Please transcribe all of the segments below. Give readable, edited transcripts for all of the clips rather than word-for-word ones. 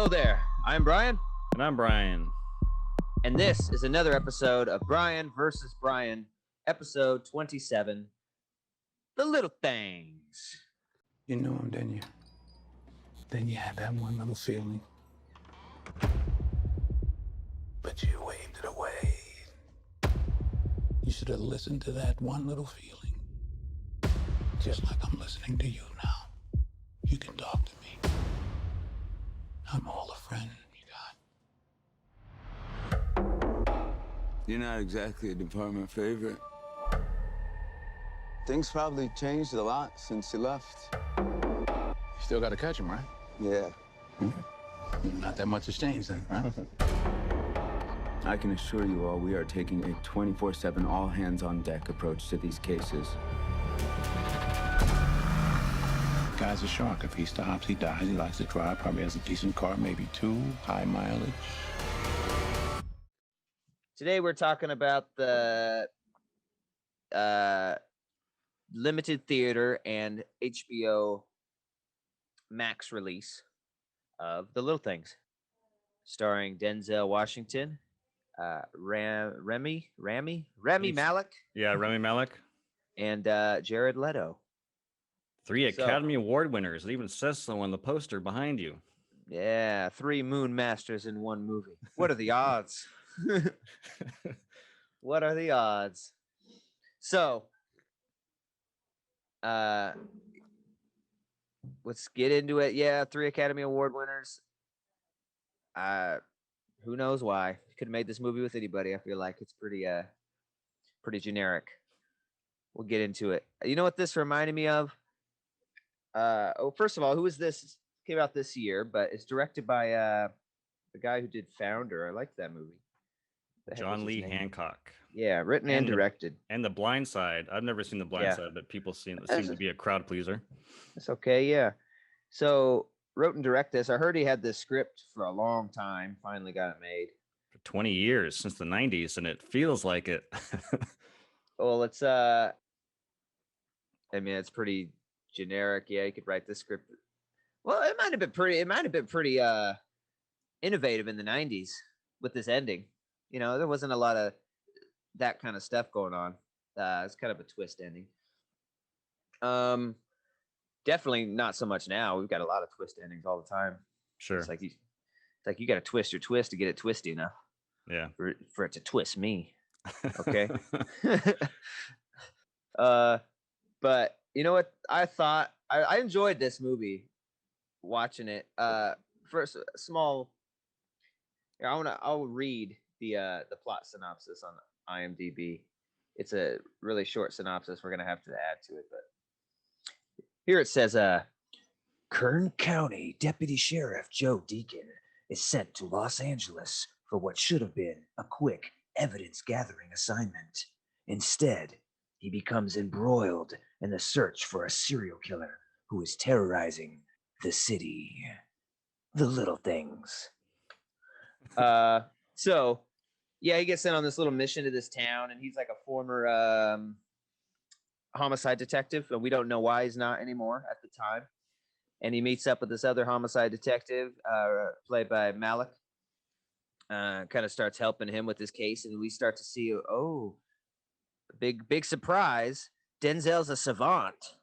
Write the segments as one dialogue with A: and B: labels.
A: Hello there. I'm Bryan.
B: And I'm Bryan.
A: And this is another episode of Bryan versus Bryan, episode 27, The Little Things.
C: You know him, didn't you? Then you had that one little feeling. But you waved it away. You should have listened to that one little feeling. Just like I'm listening to you now. You can talk to me. I'm all the friend you got.
D: You're not exactly a department favorite. Things probably changed a lot since you left.
C: You still gotta catch him, right?
D: Yeah.
C: Not that much has changed then, right?
D: I can assure you all we are taking a 24/7 all-hands-on-deck approach to these cases.
C: Guy's a shark. If he stops, he dies. He likes to drive. Probably has a decent car, maybe two, high mileage.
A: Today we're talking about the limited theater and HBO Max release of The Little Things, starring Denzel Washington, Rami Malek,
B: Rami Malek.
A: and Jared Leto.
B: 3 Academy Award winners. It even says so on the poster behind you.
A: Yeah, 3 Moon Masters in one movie. What are the odds? What are the odds? So, let's get into it. Yeah, 3 Academy Award winners. Who knows why? Could have made this movie with anybody. I feel like it's pretty generic. We'll get into it. You know what this reminded me of? First of all, who is this? Came out this year, but it's directed by the guy who did Founder. I like that movie.
B: John Lee Hancock.
A: Yeah, written and directed.
B: And The Blind Side. I've never seen The Blind Side, but people seem to be a crowd pleaser.
A: That's okay, yeah. So, wrote and directed this. I heard he had this script for a long time. Finally got it made.
B: For 20 years, since the 90s, and it feels like it.
A: Well, it's it's pretty generic. Yeah, you could write this script. Well, it might have been pretty innovative in the 90s with this ending. You know, there wasn't a lot of that kind of stuff going on. It's kind of a twist ending. Definitely not so much now. We've got a lot of twist endings all the time.
B: Sure.
A: It's like you got to twist your twist to get it twisty enough.
B: Yeah.
A: For it to twist me. Okay. But you know what? I thought I enjoyed this movie watching it. First, small. I'll read the plot synopsis on IMDb. It's a really short synopsis. We're gonna have to add to it, but here it says: Kern County Deputy Sheriff Joe Deacon is sent to Los Angeles for what should have been a quick evidence-gathering assignment. Instead, he becomes embroiled in the search for a serial killer who is terrorizing the city. The Little Things. So, yeah, he gets sent on this little mission to this town, and he's like a former homicide detective, and we don't know why he's not anymore at the time. And he meets up with this other homicide detective, played by Malek. Kind of starts helping him with his case, and we start to see, big surprise. Denzel's a savant.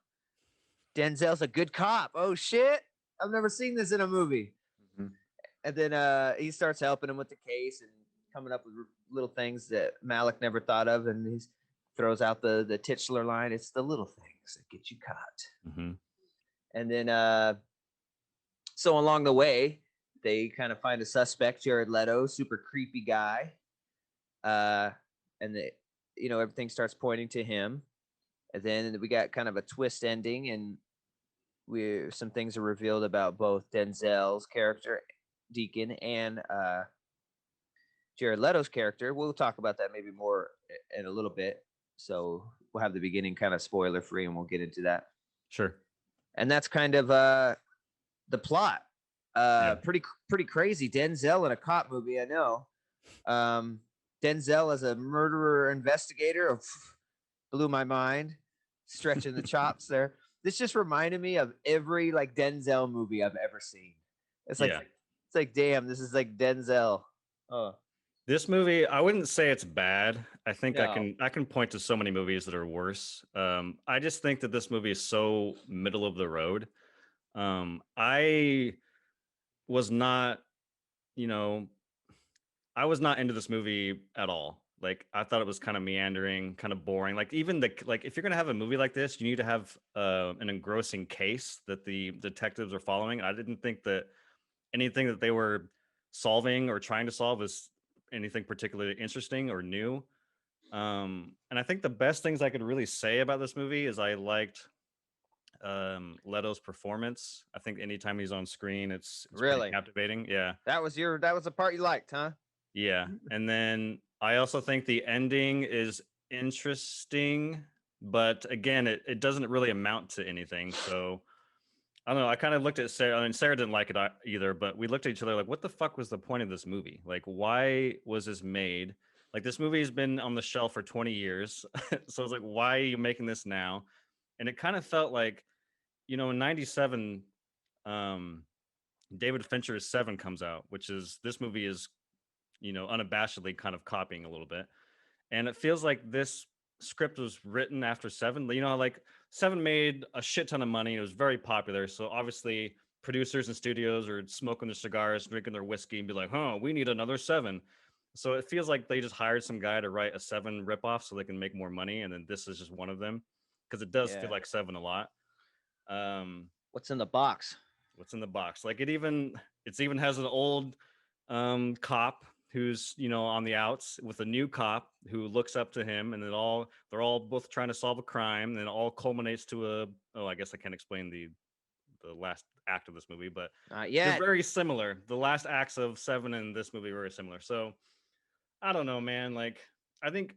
A: Denzel's a good cop. Oh shit! I've never seen this in a movie. Mm-hmm. And then he starts helping him with the case and coming up with little things that Malek never thought of, and he throws out the titular line: "It's the little things that get you caught."
B: Mm-hmm.
A: And then, so along the way, they kind of find a suspect, Jared Leto, super creepy guy, and everything starts pointing to him. And then we got kind of a twist ending, and some things are revealed about both Denzel's character, Deacon, and Jared Leto's character. We'll talk about that maybe more in a little bit. So we'll have the beginning kind of spoiler free, and we'll get into that.
B: Sure.
A: And that's kind of the plot. Pretty crazy. Denzel in a cop movie, I know. Denzel as a murderer investigator blew my mind, stretching the chops there. This just reminded me of every like Denzel movie I've ever seen. It's like It's like, damn, this is like Denzel. Oh
B: This movie, I wouldn't say it's bad. I think
A: no,
B: I can point to so many movies that are worse. I just think that this movie is so middle of the road. I was not, you know, I was not into this movie at all. Like I thought it was kind of meandering, kind of boring. Like even the like if you're gonna have a movie like this, you need to have an engrossing case that the detectives are following. I didn't think that anything that they were solving or trying to solve was anything particularly interesting or new. And I think the best things I could really say about this movie is I liked Leto's performance. I think anytime he's on screen, it's pretty
A: really?
B: captivating. Yeah.
A: That was the part you liked, huh?
B: Yeah. And then I also think the ending is interesting, but again, it doesn't really amount to anything. So I don't know. I kind of looked at Sarah. I mean, Sarah didn't like it either, but we looked at each other like, what the fuck was the point of this movie? Like, why was this made? Like, this movie has been on the shelf for 20 years. So it's like, why are you making this now? And it kind of felt like, in 97, um, David Fincher's Seven comes out, which is this movie is, unabashedly kind of copying a little bit. And it feels like this script was written after Seven. Like Seven made a shit ton of money. It was very popular. So obviously producers and studios are smoking their cigars, drinking their whiskey, and be like, "Huh, we need another Seven." So it feels like they just hired some guy to write a Seven ripoff so they can make more money. And then this is just one of them because it does feel
A: Yeah.
B: like Seven a lot.
A: What's in the box?
B: What's in the box? Like it's even has an old cop who's on the outs with a new cop who looks up to him, and they're all both trying to solve a crime, and it all culminates to I guess I can't explain the last act of this movie, but
A: Not
B: they're
A: yet.
B: very similar. The last acts of Seven and this movie are very similar. So I don't know, man. Like I think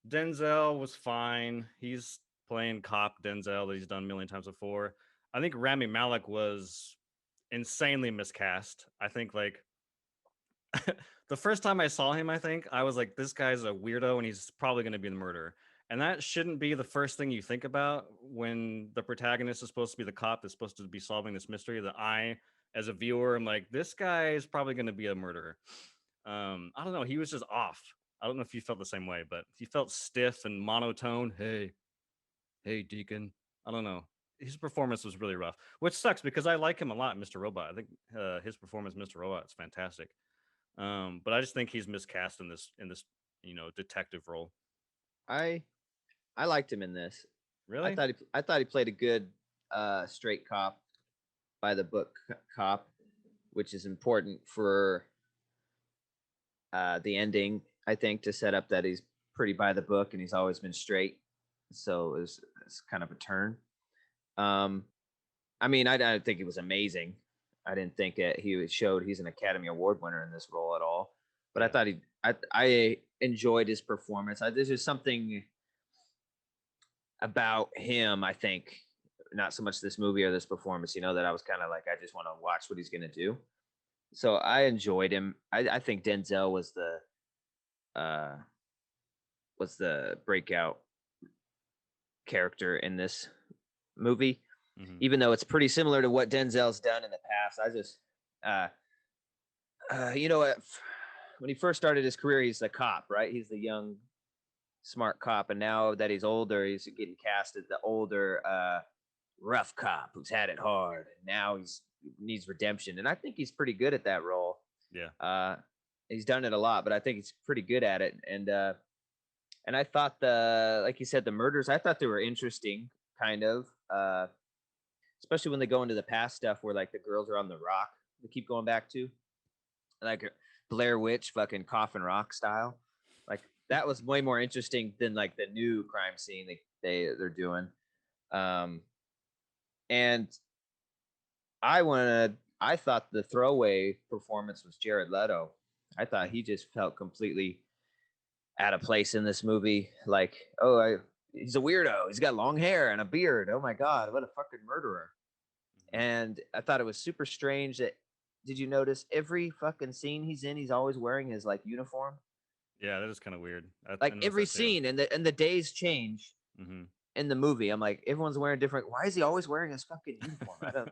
B: Denzel was fine. He's playing cop Denzel that he's done a million times before. I think Rami Malek was insanely miscast. I think like the first time I saw him, I think I was like, this guy's a weirdo and he's probably going to be the murderer. And that shouldn't be the first thing you think about when the protagonist is supposed to be the cop that's supposed to be solving this mystery. That I, as a viewer, am like, this guy is probably going to be a murderer. I don't know. He was just off. I don't know if you felt the same way, but he felt stiff and monotone. Hey, Deacon. I don't know. His performance was really rough, which sucks because I like him a lot, Mr. Robot. I think his performance, Mr. Robot, is fantastic. But I just think he's miscast in this detective role.
A: I I liked him in this.
B: Really?
A: I thought he played a good straight cop, by the book cop, which is important for the ending. I think to set up that he's pretty by the book and he's always been straight. So it's kind of a turn. Um, I mean, I don't think it was amazing. I didn't think he showed he's an Academy Award winner in this role at all. But I
B: Yeah.
A: thought I enjoyed his performance. There's just something about him. I think not so much this movie or this performance. That I was kind of like I just want to watch what he's gonna do. So I enjoyed him. I think Denzel uh, was the breakout character in this movie.
B: Mm-hmm.
A: Even though it's pretty similar to what Denzel's done in the past. I just, when he first started his career, he's a cop, right? He's the young, smart cop, and now that he's older, he's getting cast as the older, rough cop who's had it hard. And now he needs redemption, and I think he's pretty good at that role.
B: Yeah.
A: He's done it a lot, but I think he's pretty good at it. And I thought like you said, the murders, I thought they were interesting, kind of. Especially when they go into the past stuff where like the girls are on the rock, they keep going back to, like Blair Witch, fucking Coffin Rock style. Like that was way more interesting than like the new crime scene they're doing. And I thought the throwaway performance was Jared Leto. I thought he just felt completely out of place in this movie. Like, he's a weirdo. He's got long hair and a beard. Oh my God, what a fucking murderer. And I thought it was super strange that, did you notice every fucking scene he's in, he's always wearing his like uniform?
B: Yeah, that is kind of weird.
A: Like every scene, and the days change
B: Mm-hmm.
A: in the movie. I'm like, everyone's wearing different. Why is he always wearing his fucking uniform? I don't.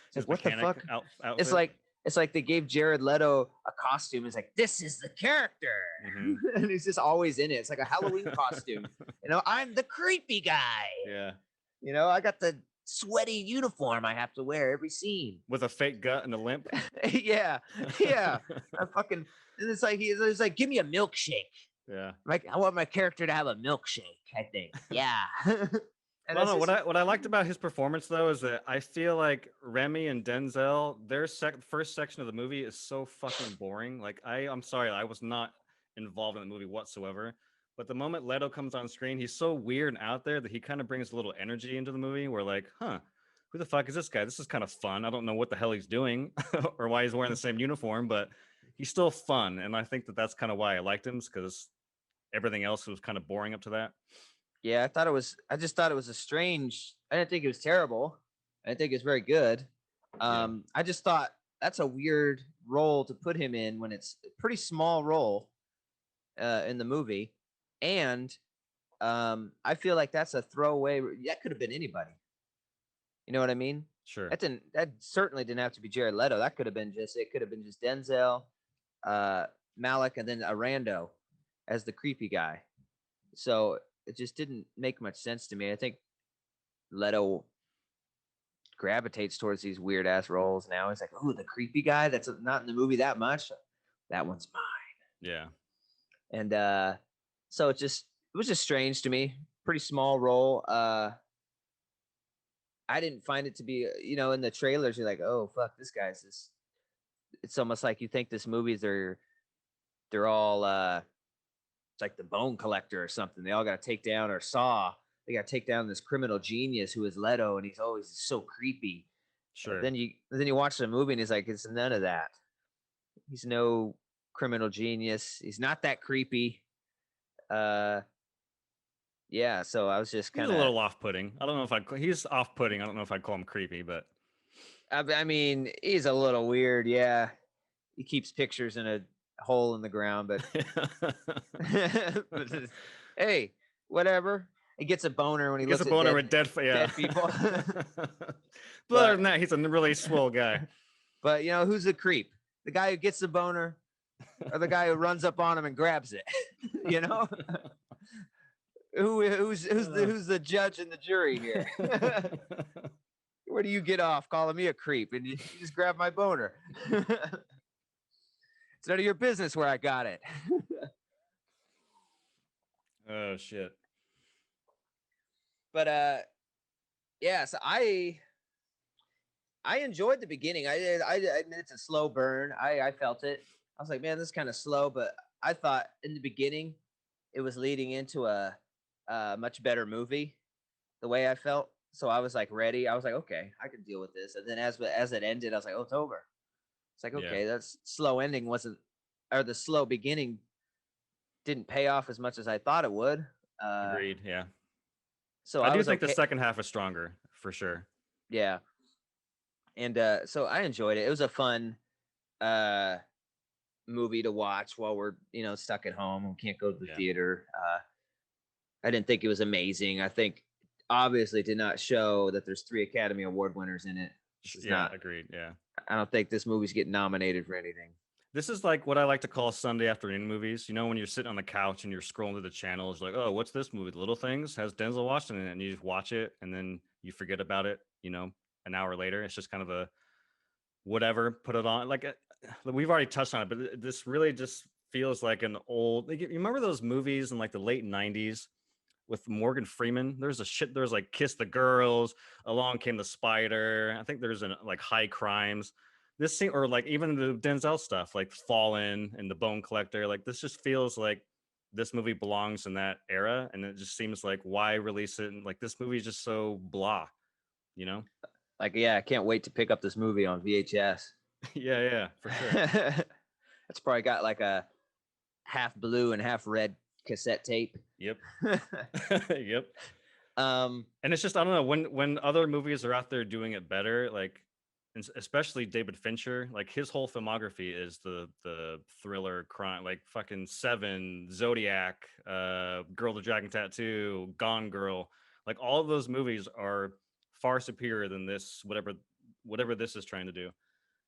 A: It's like, what the fuck?
B: Outfit?
A: It's like it's like they gave Jared Leto a costume. It's like, this is the character.
B: Mhm.
A: And he's just always in it. It's like a Halloween costume. I'm the creepy guy.
B: Yeah.
A: I got the sweaty uniform I have to wear every scene.
B: With a fake gut and a limp.
A: Yeah. I fucking, and it's like, he's like, give me a milkshake.
B: Yeah.
A: Like, I want my character to have a milkshake, I think. Yeah.
B: I don't know. What I liked about his performance though is that I feel like Remy and Denzel, their first section of the movie is so fucking boring. Like I'm sorry, I was not involved in the movie whatsoever. But the moment Leto comes on screen, he's so weird and out there that he kind of brings a little energy into the movie. We're like, who the fuck is this guy? This is kind of fun. I don't know what the hell he's doing or why he's wearing the same uniform, but he's still fun. And I think that's kind of why I liked him, because everything else was kind of boring up to that.
A: Yeah, I just thought it was I didn't think it was terrible. I didn't think it was very good. I just thought that's a weird role to put him in when it's a pretty small role in the movie. And I feel like that's a throwaway. That could have been anybody. You know what I mean?
B: Sure.
A: That certainly didn't have to be Jared Leto. It could have been just Denzel, Malik, and then a rando as the creepy guy. So it just didn't make much sense to me. I think Leto gravitates towards these weird ass roles now. He's like, oh, the creepy guy that's not in the movie that much. That one's mine.
B: Yeah.
A: And so it was just strange to me. Pretty small role. I didn't find it to be, in the trailers, you're like, oh fuck, this guy's this. It's almost like you think this movie they're all it's like the Bone Collector or something. They all got to take down, or Saw. They got to take down this criminal genius who is Leto, and he's always so creepy.
B: Sure.
A: Then you watch the movie, and he's like, it's none of that. He's no criminal genius. He's not that creepy. Yeah. So I was just kind of
B: a little off-putting. I don't know if he's off-putting. I don't know if I'd call him creepy, but
A: I mean, he's a little weird. Yeah. He keeps pictures in a hole in the ground, but, but hey, whatever. He gets a boner when he looks
B: gets a boner with dead
A: people.
B: But other than that, he's a really swell guy.
A: But who's the creep? The guy who gets the boner, or the guy who runs up on him and grabs it? Who's the judge and the jury here? Where do you get off calling me a creep and you just grab my boner? It's none of your business where I got it.
B: Oh shit.
A: But yeah, so I enjoyed the beginning. I admit it's a slow burn. I felt it. I was like, man, this is kind of slow, but I thought in the beginning it was leading into a much better movie, the way I felt. So I was like ready. I was like, okay, I can deal with this. And then as it ended, I was like, oh, it's over. It's like, okay, that's slow ending the slow beginning didn't pay off as much as I thought it would.
B: Agreed. Yeah.
A: So
B: I do think the second half is stronger for sure.
A: Yeah. And so I enjoyed it. It was a fun movie to watch while we're stuck at home and can't go to the theater. I didn't think it was amazing. I think obviously did not show that there's 3 Academy Award winners in it.
B: Agreed. Yeah.
A: I don't think this movie's getting nominated for anything.
B: This is like what I like to call Sunday afternoon movies. When you're sitting on the couch and you're scrolling through the channels, like, oh, what's this movie? Little Things has Denzel Washington in it, and you just watch it and then you forget about it, an hour later. It's just kind of a whatever, put it on. Like we've already touched on it, but this really just feels like an old, you remember those movies in like the late 90s with Morgan Freeman? There's like Kiss the Girls, Along Came the Spider. I think there's like High Crimes. This scene, or like even the Denzel stuff, like Fallen and The Bone Collector. Like this just feels like this movie belongs in that era, and it just seems like why release it? And like this movie is just so blah,
A: Like, yeah, I can't wait to pick up this movie on VHS.
B: yeah, for sure.
A: It's probably got like a half blue and half red cassette tape.
B: Yep. Yep. And it's just, I don't know, when other movies are out there doing it better, like especially David Fincher, like his whole filmography is the thriller crime, like fucking Seven, Zodiac, Girl with the Dragon Tattoo, Gone Girl. Like all of those movies are far superior than this, whatever this is trying to do.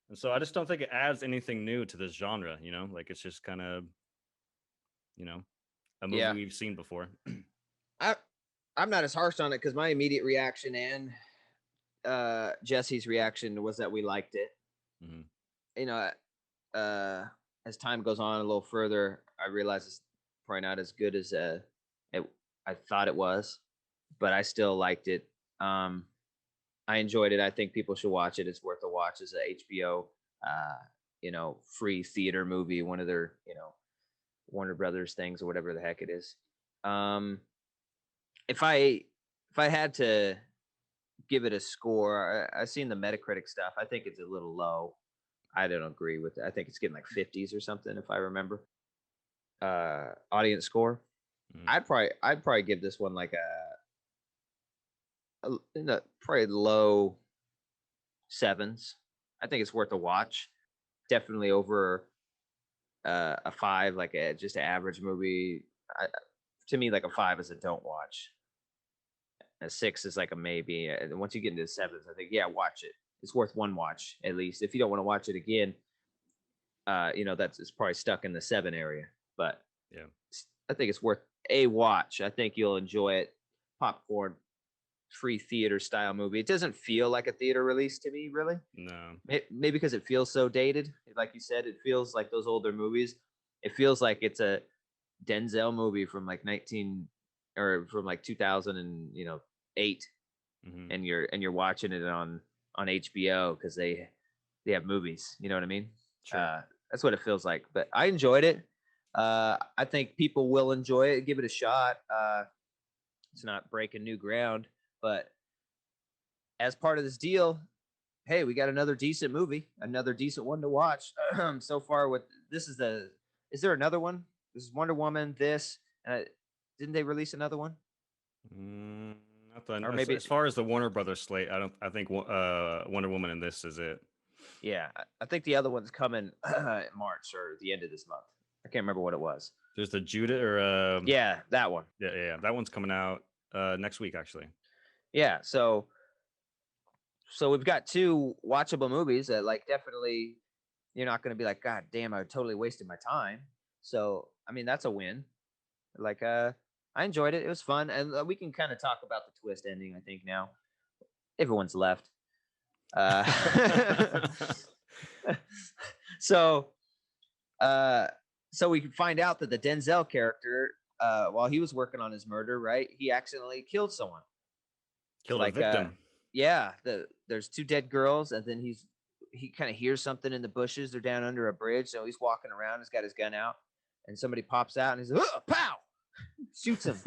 B: And so I just don't think it adds anything new to this genre, you know? Like it's just kind of, you know, a movie
A: Yeah,
B: we've seen before.
A: I I'm not as harsh on it because my immediate reaction and Jesse's reaction was that we liked it.
B: Hmm.
A: You know, uh, as time goes on a little further, I realize it's probably not as good as it, I thought it was, but I still liked it. Um, I enjoyed it. I think people should watch it. It's worth a watch as a HBO, uh, free theater movie, one of their, Warner Brothers things or whatever the heck it is. Um, if I had to give it a score, I've seen the Metacritic stuff. I think it's a little low. I don't agree with it. I think it's getting like 50s or something, if I remember. Audience score.
B: Mm.
A: I'd probably give this one like probably low sevens. I think it's worth a watch. Definitely over a five, like just an average movie. To me, like a five is a don't watch. A six is like a maybe. And once you get into the sevens, I think watch it. It's worth one watch at least. If you don't want to watch it again, that's it's probably stuck in the seven area. But
B: Yeah.
A: I think it's worth a watch. I think you'll enjoy it. Popcorn, free theater style movie. It doesn't feel like a theater release to me, really.
B: No.
A: Maybe because it feels so dated. Like you said, it feels like those older movies. It feels like it's a Denzel movie from like 2000 and 8,
B: Hmm.
A: and you're watching it on HBO because they have movies. You know what I mean?
B: Sure.
A: That's what it feels like. But I enjoyed it. I think people will enjoy it. Give it a shot. It's not breaking new ground, but as part of this deal, hey, we got another decent movie, another decent one to watch. So far, with this is there another one? This is Wonder Woman. This didn't they release another one?
B: Mm, nothing.
A: Or
B: As
A: maybe
B: far as the Warner Brothers slate, I don't. I think Wonder Woman and this is it.
A: yeah, I think the other one's coming in March or the end of this month. I can't remember what it was.
B: There's the Judah or
A: Yeah, that one.
B: yeah, that one's coming out next week actually.
A: Yeah, so we've got two watchable movies that like definitely you're not going to be like, God damn, I totally wasted my time. So I mean that's a win. Like I enjoyed it. It was fun, and we can kind of talk about the twist ending. I think now everyone's left. Uh, so uh, so we can find out that the Denzel character, while he was working on his murder, right, he accidentally killed someone.
B: Killed a
A: Like
B: victim.
A: yeah, there's two dead girls, and then he kind of hears something in the bushes. They're down under a bridge, so he's walking around. He's got his gun out, and somebody pops out, and he's like, pow, shoots him.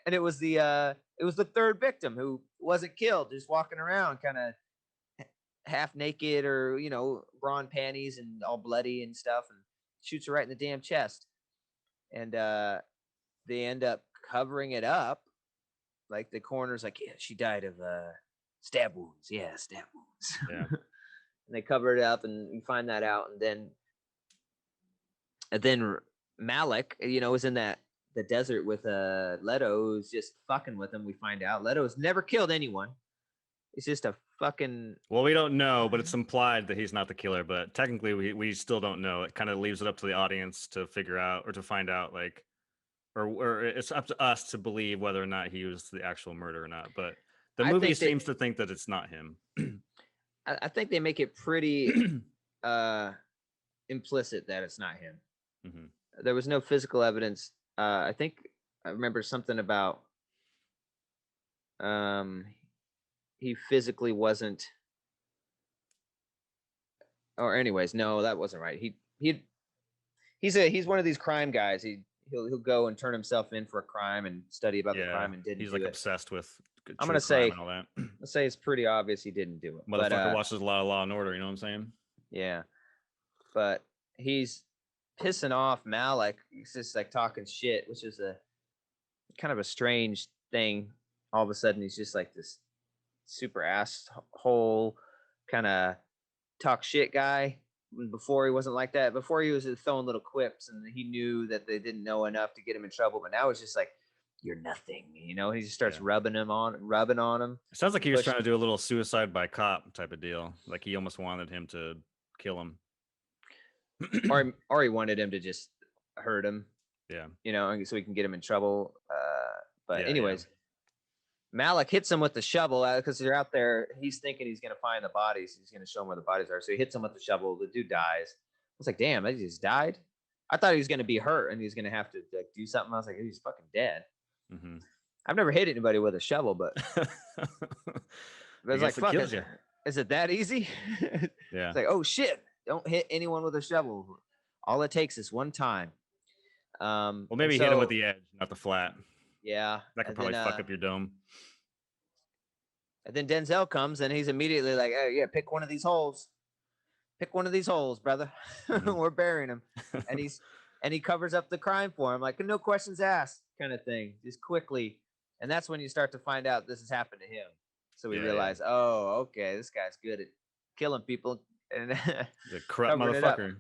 A: And it was the third victim who wasn't killed, just walking around, kind of half naked or bra and panties and all bloody and stuff, and shoots her right in the damn chest. And they end up covering it up. Like the coroner's like, yeah, she died of stab wounds. Yeah, stab wounds.
B: Yeah.
A: And they cover it up, and you find that out, and then Malik, is in the desert with Leto, who's just fucking with him. We find out Leto's never killed anyone. It's just a fucking.
B: Well, we don't know, but it's implied that he's not the killer. But technically, we still don't know. It kind of leaves it up to the audience to figure out or to find out, like, or it's up to us to believe whether or not he was the actual murderer or not. But the
A: I
B: movie
A: think
B: seems to think that it's not him.
A: I think they make it pretty implicit that it's not him.
B: Hmm.
A: There was no physical evidence. I think I remember something about um he physically wasn't. Or anyways, no, that wasn't right. He's one of these crime guys. He'll go and turn himself in for a crime and study about the
B: Yeah,
A: crime and didn't
B: he's
A: do
B: like
A: it.
B: obsessed with
A: I'm
B: true
A: gonna
B: crime
A: say
B: and all that.
A: let's say it's pretty obvious he didn't do it. But
B: Motherfucker watches a lot of Law and Order. You know what I'm saying?
A: yeah, but he's pissing off Malik. He's just like talking shit, which is a kind of a strange thing. All of a sudden, he's just like this super asshole kind of talk shit guy. Before he wasn't like that. Before he was throwing little quips, and he knew that they didn't know enough to get him in trouble. But now it's just like you're nothing. You know, he just starts
B: Yeah.
A: rubbing on him.
B: It sounds like he was
A: Push-
B: trying to do a little suicide by cop type of deal. Like he almost wanted him to kill him.
A: or he wanted him to just hurt him,
B: Yeah.
A: you know, so he can get him in trouble. But
B: Yeah,
A: anyways, Malik hits him with the shovel because they're out there. He's thinking he's going to find the bodies. He's going to show him where the bodies are. So he hits him with the shovel. The dude dies. I was like, damn, he just died. I thought he was going to be hurt and he's going to have to like, do something. I was like, he's fucking dead.
B: Mm-hmm.
A: I've never hit anybody with a shovel, but it's like, fuck, is it that easy?
B: Yeah.
A: It's like, oh shit, don't hit anyone with a shovel. All it takes is one time.
B: Well, maybe hit him with the edge, not the flat.
A: Yeah.
B: That could probably fuck up your dome.
A: And then Denzel comes and he's immediately like, oh, yeah, pick one of these holes. Pick one of these holes, brother.
B: Mhm.
A: We're burying him. And he covers up the crime for him, like no questions asked kind of thing, just quickly. And that's when you start to find out this has happened to him. So we realize, oh, okay, this guy's good at killing people. And
B: the corrupt motherfucker.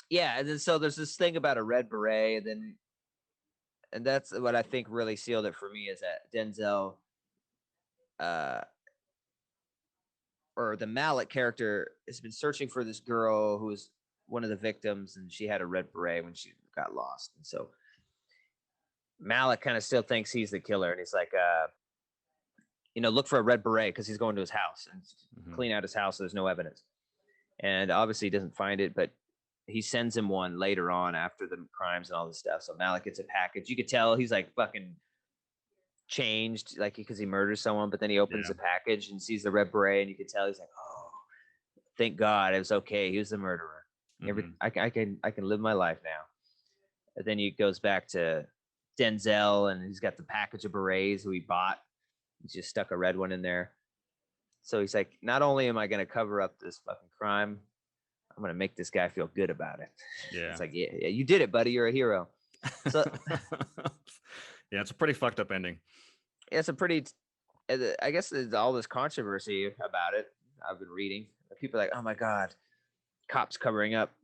A: Yeah, and then so there's this thing about a red beret, and that's what I think really sealed it for me is that Denzel, or the Malik character has been searching for this girl who was one of the victims, and she had a red beret when she got lost, and so Malik kind of still thinks he's the killer, and he's like, look for a red beret because he's going to his house and clean out his house so there's no evidence, and obviously he doesn't find it, but he sends him one later on after the crimes and all this stuff. So Malik gets a package. You could tell he's like fucking changed, like because he murders someone, but then he opens the package and sees the red beret, and you could tell he's like, oh, thank God it was okay. He was the murderer. I can live my life now. And then he goes back to Denzel, and he's got the package of berets who he bought. He just stuck a red one in there. So he's like, not only am I going to cover up this fucking crime, I'm going to make this guy feel good about it.
B: Yeah.
A: It's like, yeah, you did it, buddy. You're a hero. So
B: yeah, it's a pretty fucked up ending.
A: It's a pretty, I guess there's all this controversy about it. I've been reading. People are like, oh my God, cops covering up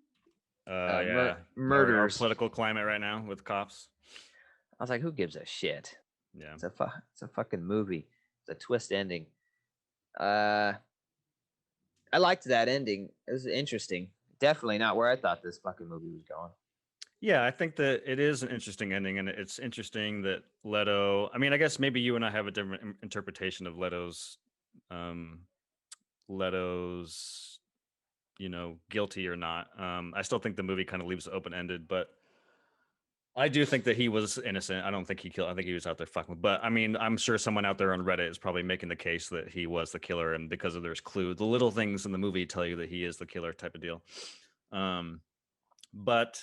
A: murders.
B: Our political climate right now with cops.
A: I was like, who gives a shit?
B: Yeah.
A: It's a fucking movie. It's a twist ending. I liked that ending. It was interesting. Definitely not where I thought this fucking movie was going.
B: Yeah, I think that it is an interesting ending, and it's interesting that Leto. I mean, I guess maybe you and I have a different interpretation of Leto's, guilty or not. I still think the movie kind of leaves it open ended, but I do think that he was innocent. I don't think he killed. I think he was out there fucking. But I mean, I'm sure someone out there on Reddit is probably making the case that he was the killer, and because of there's clue, the little things in the movie tell you that he is the killer, type of deal. But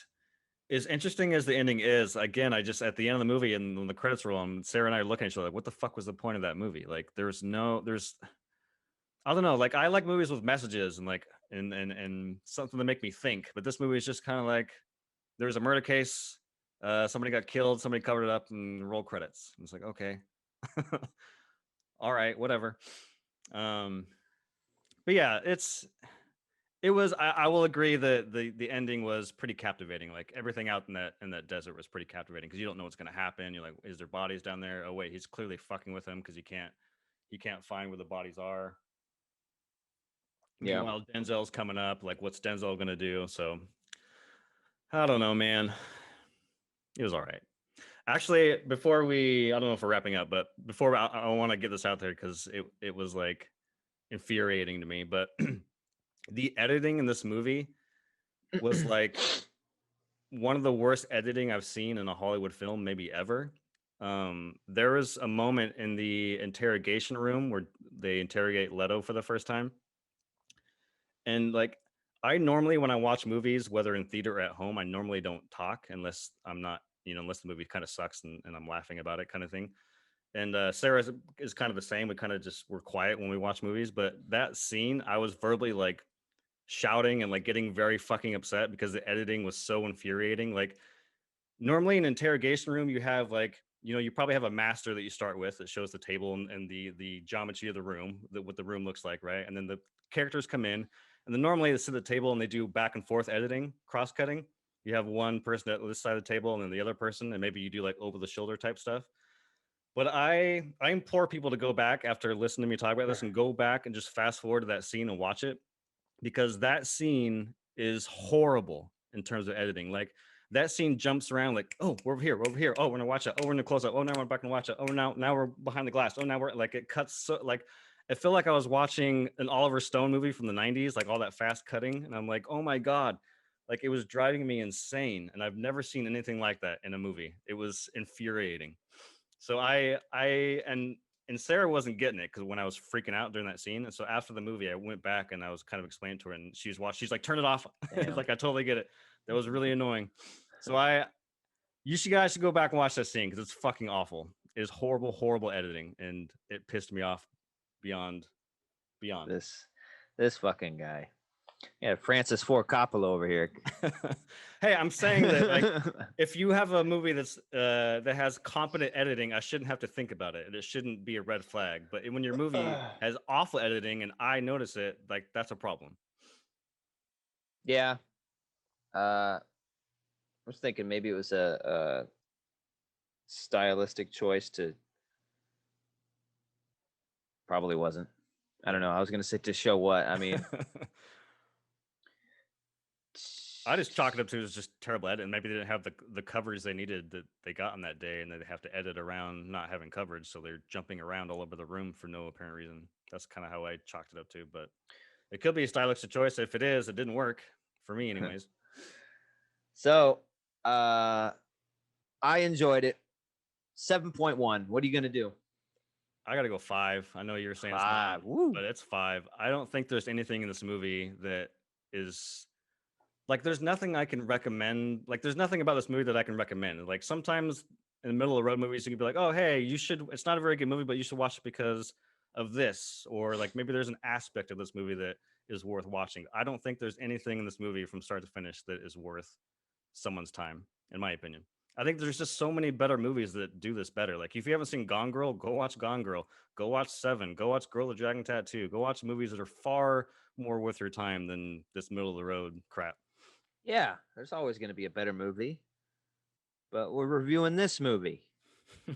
B: as interesting as the ending is, again, I just at the end of the movie and when the credits roll, Sarah and I are looking at each other like, what the fuck was the point of that movie? Like, there's I don't know. Like, I like movies with messages and like and something to make me think. But this movie is just kind of like there's a murder case. Somebody got killed, somebody covered it up, and roll credits. And it's like, okay, all right, whatever. But yeah, it was. I will agree that the ending was pretty captivating. Like everything out in that desert was pretty captivating because you don't know what's gonna happen. You're like, is there bodies down there? Oh wait, he's clearly fucking with him because he can't find where the bodies are. Yeah. Meanwhile, Denzel's coming up. Like, what's Denzel gonna do? So I don't know, man. It was all right. Actually, I don't know if we're wrapping up, but before I want to get this out there because it was like infuriating to me. But the editing in this movie was like one of the worst editing I've seen in a Hollywood film, maybe ever. There was a moment in the interrogation room where they interrogate Leto for the first time. And like, I normally, when I watch movies, whether in theater or at home, I normally don't talk unless I'm not, unless the movie kind of sucks and I'm laughing about it kind of thing. And Sarah is kind of the same. We kind of just we're quiet when we watch movies. But that scene, I was verbally like shouting and like getting very fucking upset because the editing was so infuriating. Like normally in an interrogation room, you have like, you probably have a master that you start with that shows the table and the geometry of the room, what the room looks like, right? And then the characters come in. And then normally they sit at the table and they do back and forth editing, cross-cutting. You have one person at this side of the table and then the other person, and maybe you do like over the shoulder type stuff. But I implore people to go back after listening to me talk about this and go back and just fast forward to that scene and watch it, because that scene is horrible in terms of editing. Like that scene jumps around like, oh, we're over here, we're over here. Oh, we're gonna watch it. Oh, we're gonna close up. Oh, now we're back and watch it. Oh, now we're behind the glass. Oh, now we're like, it cuts so like, I feel like I was watching an Oliver Stone movie from the 90s, like all that fast cutting. And I'm like, oh my God, like it was driving me insane. And I've never seen anything like that in a movie. It was infuriating. So and Sarah wasn't getting it because when I was freaking out during that scene. And so after the movie, I went back and I was kind of explaining to her, and she's like, turn it off. Like, I totally get it. That was really annoying. So you guys should go back and watch that scene because it's fucking awful. It is horrible, horrible editing, and it pissed me off beyond.
A: This fucking guy. Yeah, Francis Ford Coppola over here.
B: Hey, I'm saying that like if you have a movie that's that has competent editing, I shouldn't have to think about it. It shouldn't be a red flag. But when your movie has awful editing and I notice it, like that's a problem.
A: Yeah. I was thinking maybe it was a stylistic choice to. Probably wasn't. I don't know. I was gonna say to show what. I mean.
B: I just chalk it up to it was just terrible edit, and maybe they didn't have the coverage they needed that they got on that day, and they have to edit around not having coverage, so they're jumping around all over the room for no apparent reason. That's kind of how I chalked it up to, but it could be a stylistic choice. If it is, it didn't work for me, anyways.
A: So, I enjoyed it. 7.1. What are you gonna do?
B: I gotta go 5. I know you're saying
A: 5,
B: it's not, but it's 5. I don't think there's anything in this movie that is. Like, there's nothing I can recommend. Like, there's nothing about this movie that I can recommend. Like, sometimes in the middle of the road movies, you can be like, oh, hey, you should, it's not a very good movie, but you should watch it because of this. Or like, maybe there's an aspect of this movie that is worth watching. I don't think there's anything in this movie from start to finish that is worth someone's time, in my opinion. I think there's just so many better movies that do this better. Like, if you haven't seen Gone Girl, go watch Gone Girl. Go watch Seven. Go watch Girl with the Dragon Tattoo. Go watch movies that are far more worth your time than this middle of the road crap.
A: Yeah, there's always going to be a better movie, but we're reviewing this movie,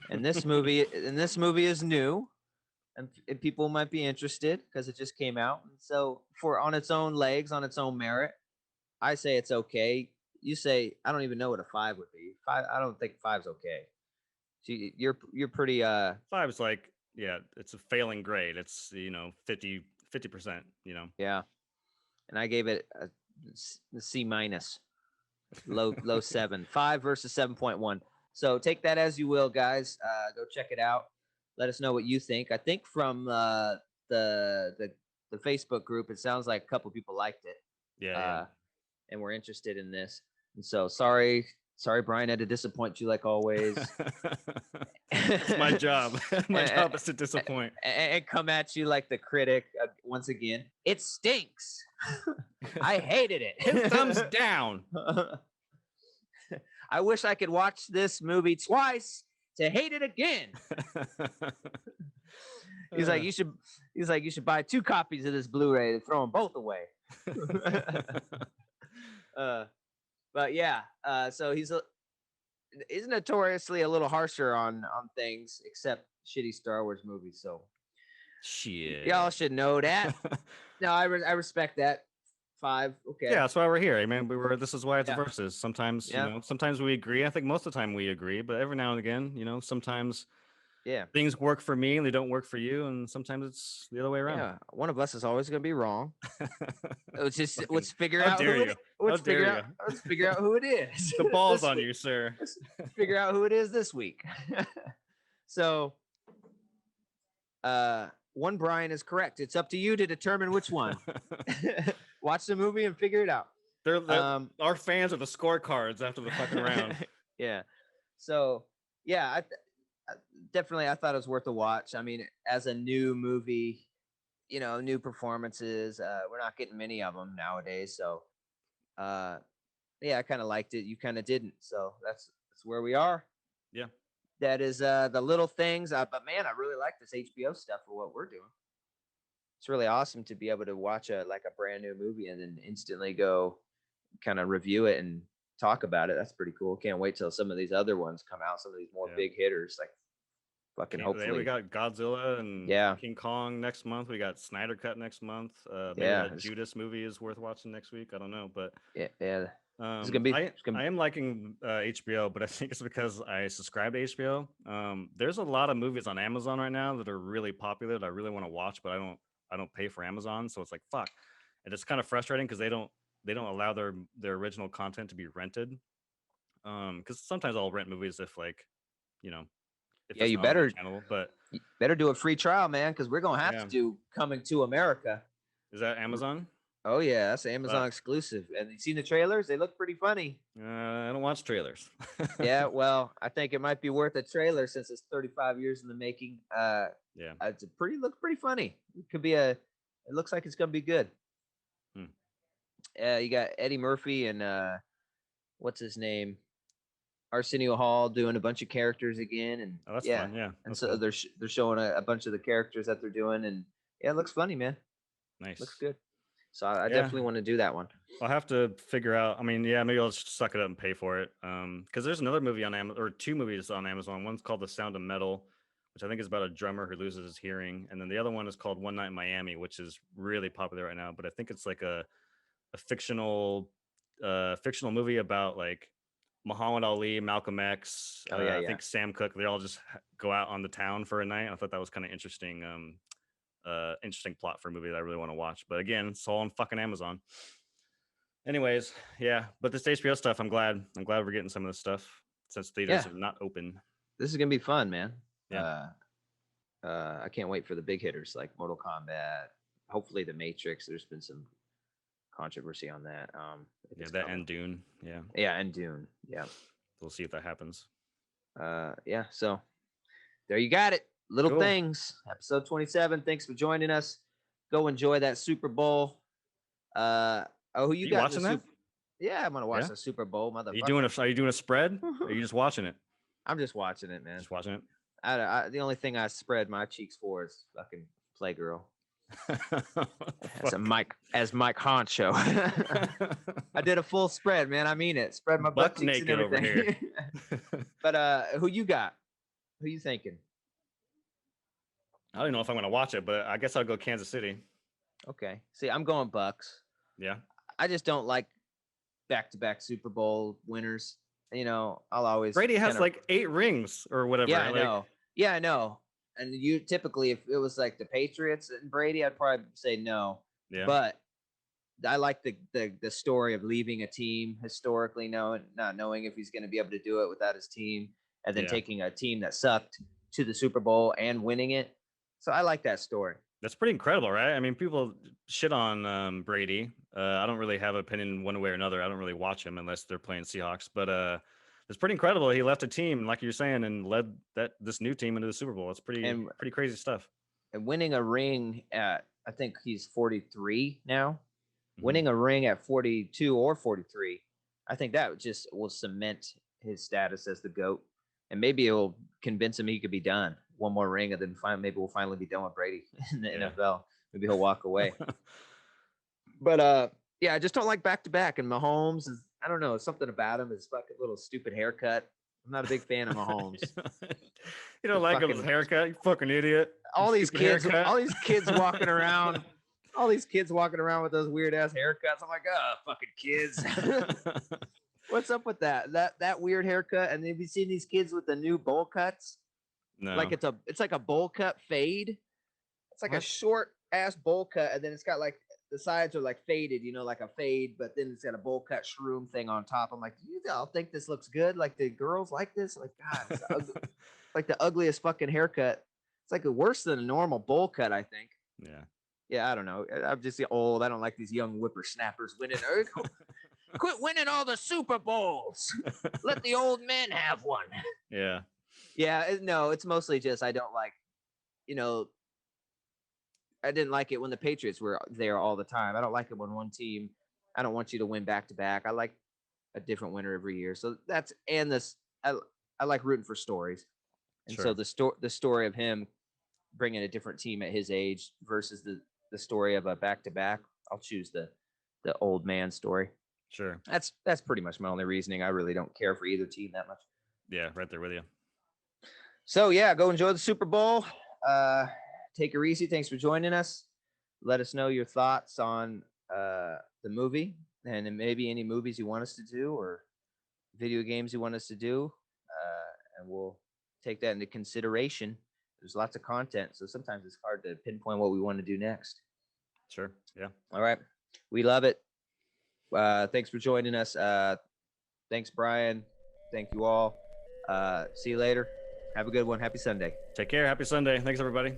A: and this movie is new, and people might be interested because it just came out. And so, for on its own legs, on its own merit, I say it's okay. You say I don't even know what a 5 would be. 5. I don't think 5's okay. So you're pretty
B: 5 is like, yeah, it's a failing grade. It's 50%.
A: Yeah, and I gave it a C minus, low 7. 5 versus 7.1. So take that as you will, guys. Go check it out. Let us know what you think. I think from the Facebook group, it sounds like a couple people liked it.
B: Yeah.
A: And we're interested in this. And so sorry, Bryan, had to disappoint you like always.
B: It's my job. My job is to disappoint
A: and come at you like the critic once again. It stinks. I hated it.
B: Thumbs down.
A: I wish I could watch this movie twice to hate it again. He's like, you should buy 2 copies of this Blu-ray and throw them both away. But yeah, so he's notoriously a little harsher on things, except shitty Star Wars movies. So
B: shit,
A: y'all should know that. No, I respect that. 5, okay.
B: Yeah, that's why we're here. I mean, this is why it's a versus. Sometimes, sometimes we agree. I think most of the time we agree, but every now and again, sometimes things work for me and they don't work for you, and sometimes it's the other way around.
A: Yeah, one of us is always going to be wrong. Let's figure
B: how
A: out
B: dare
A: who
B: you.
A: Let's figure out who it is.
B: The ball's on you, sir.
A: Let's figure out who it is this week. So, one Bryan is correct. It's up to you to determine which one. Watch the movie and figure it out.
B: Our fans are the scorecards after the fucking round.
A: Yeah. So, yeah, definitely I thought it was worth a watch. I mean, as a new movie, new performances, we're not getting many of them nowadays. So, yeah, I kind of liked it. You kind of didn't. So that's where we are.
B: Yeah.
A: That is the little things. But man, I really like this HBO stuff for what we're doing. It's really awesome to be able to watch a brand new movie and then instantly go kind of review it and talk about it. That's pretty cool. Can't wait till some of these other ones come out. Some of these more big hitters like fucking
B: We
A: hopefully.
B: got Godzilla and
A: Yeah.
B: King Kong next month. We got Snyder Cut next month. Maybe
A: Yeah,
B: that Judas movie is worth watching next week. I don't know, but
A: yeah. It's gonna be.
B: I am liking HBO, but I think it's because I subscribe to HBO. There's a lot of movies on Amazon right now that are really popular that I really want to watch, but I don't pay for Amazon, so it's like fuck. And it's kind of frustrating because they don't allow their original content to be rented. Because sometimes I'll rent movies if like, you know, if
A: Yeah,
B: it's
A: you
B: not on their
A: better
B: channel. But
A: do a free trial, man, because we're gonna have
B: yeah,
A: to do Coming to America.
B: is that Amazon?
A: Oh yeah, that's an Amazon exclusive. And you seen the trailers? They look pretty funny.
B: I don't watch trailers.
A: Yeah, well, I think it might be worth a trailer since it's 35 years in the making.
B: Yeah.
A: It's looks pretty funny. It could be it looks like it's gonna be good. You got Eddie Murphy and what's his name? Arsenio Hall doing a bunch of characters again, and
B: Oh, that's fun. Yeah,
A: and so cool. They're showing a bunch of the characters that they're doing, and yeah, it looks funny, man.
B: Nice,
A: looks good. So I definitely want to do that one.
B: I'll have to figure out. I mean, yeah, maybe I'll just suck it up and pay for it. Because there's another movie on Amazon, or two movies on Amazon. One's called The Sound of Metal, which I think is about a drummer who loses his hearing, and then the other one is called One Night in Miami, which is really popular right now. But I think it's like a fictional movie about like Muhammad Ali, Malcolm X. I think Sam Cooke. They all just go out on the town for a night. I thought that was kind of interesting. Interesting plot for a movie that I really want to watch. But again, it's all on fucking Amazon. Anyways, yeah. But this HBO stuff, I'm glad we're getting some of this stuff since theaters are not open.
A: This is gonna be fun, man.
B: Yeah.
A: I can't wait for the big hitters like Mortal Kombat. Hopefully, The Matrix. There's been some controversy on that.
B: And Dune. Yeah.
A: Yeah, and Dune. Yeah.
B: We'll see if that happens.
A: Yeah. So there you got it. Little things. Episode 27. Thanks for joining us. Go enjoy that Super Bowl. Who you got
B: watching that?
A: Yeah, I'm gonna watch the Super Bowl, motherfucker.
B: Are you doing a spread? Or are you just watching it?
A: I'm just watching it, man.
B: Just watching it.
A: The only thing I spread my cheeks for is fucking Playgirl. As Mike Honcho. I did a full spread, man. I mean it. Spread my butt cheeks and everything. Over here. But who you got? Who you thinking?
B: I don't know if I'm gonna watch it, but I guess I'll go Kansas City.
A: Okay. See, I'm going Bucks.
B: Yeah.
A: I just don't like back-to-back Super Bowl winners. You know, I'll always
B: Brady has like 8 rings or whatever.
A: Yeah, I know. Yeah, I know. And you typically, if it was like the Patriots and Brady, I'd probably say no.
B: Yeah.
A: But I like the story of leaving a team historically, not knowing if he's going to be able to do it without his team, and then taking a team that sucked to the Super Bowl and winning it. So I like that story.
B: That's pretty incredible, right? I mean, people shit on Brady. I don't really have an opinion one way or another. I don't really watch him unless they're playing Seahawks. But it's pretty incredible. He left a team, like you're saying, and led this new team into the Super Bowl. It's pretty crazy stuff.
A: And winning a ring at, I think he's 43 now. Mm-hmm. Winning a ring at 42 or 43, I think that just will cement his status as the GOAT. And maybe it will convince him he could be done. One more ring, and then maybe we'll finally be done with Brady in the NFL. Maybe he'll walk away. But I just don't like back-to-back. And Mahomes is, I don't know, something about him, his fucking little stupid haircut. I'm not a big fan of Mahomes.
B: You don't like his haircut, you fucking idiot.
A: All these kids walking around. All these kids walking around with those weird ass haircuts. I'm like, fucking kids. What's up with that weird haircut? And have you seen these kids with the new bowl cuts?
B: No.
A: Like it's like a bowl cut fade. It's like a short ass bowl cut, and then it's got like the sides are like faded, like a fade, but then it's got a bowl cut shroom thing on top. I'm like, you all think this looks good? Like the girls like this? Like, God, it's like the ugliest fucking haircut. It's like worse than a normal bowl cut, I think.
B: Yeah.
A: Yeah, I don't know. I'm just old. I don't like these young whippersnappers winning. Quit winning all the Super Bowls. Let the old men have one.
B: Yeah.
A: Yeah, no, it's mostly just I don't like, I didn't like it when the Patriots were there all the time. I don't like it when one team, I don't want you to win back to back. I like a different winner every year. So I like rooting for stories. And so the story of him bringing a different team at his age versus the story of a back to back, I'll choose the old man story.
B: Sure.
A: That's pretty much my only reasoning. I really don't care for either team that much.
B: Yeah, right there with you.
A: So yeah, go enjoy the Super Bowl. Take it easy. Thanks for joining us. Let us know your thoughts on the movie, and then maybe any movies you want us to do or video games you want us to do, and we'll take that into consideration. There's lots of content, so sometimes it's hard to pinpoint what we want to do next.
B: Sure. Yeah.
A: All right, we love it. Thanks for joining us. Thanks, Bryan. Thank you all. See you later. Have a good one. Happy Sunday.
B: Take care. Happy Sunday. Thanks, everybody.